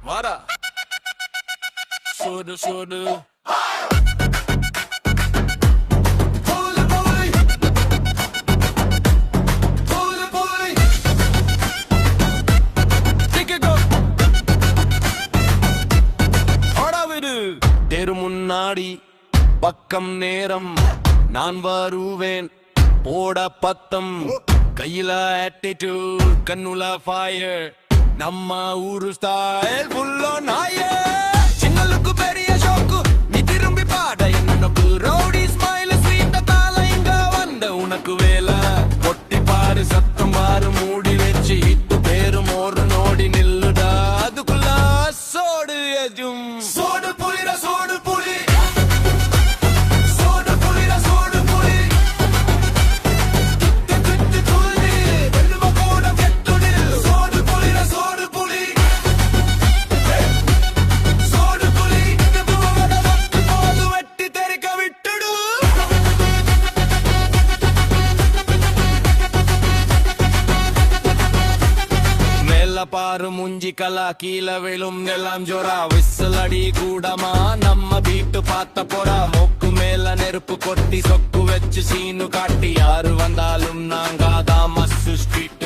வாடா சோடு சோடு தெரு முன்னாடி பக்கம் நேரம் நான் வருவேன் போட பத்தம் கையில ஆட்டிடியூட் கண்ணுல ஃபயர் நம்ம ஊரு ஸ்டைல் ஃபுல்லோ நாயே சின்னலுக்கு பெரிய ஷோக்கு நீ திரும்பி பாட என்னக்கு ரவுடி ஸ்மைல் ஸ்வீட்ட தால இங்க வந்த உனக்கு வேலை பொட்டி பாரு சத்தம் பாரு மூடி வச்சு இட்டு பேரும் ஒரு நோடி நில்லுடா அதுக்குள்ள சோடு எஜும் சோடு புலிர சோடு புலி சோடு புலிர சோடு புலி துட்டு துள்ளி வெல்லுவ கூட வெட்டுடி சோடு புலிர சோடு புலி சோடு புலி இதுவோட வட்டு போது வெட்டி தெறிக்க விட்டுடு மேல பாரு முஞ்சி கலா கீழ விழும் எல்லாம் ஜோரா விசில் அடி கூடமா நம்ம வீட்டு பார்த்த போறா மொக்கு மேல நெருப்பு கொட்டி சொக்கு வச்சு சீனு காட்டி யாரு வந்தாலும் நாங்க தான் மஸ்ஸு ஸ்ட்ரீட்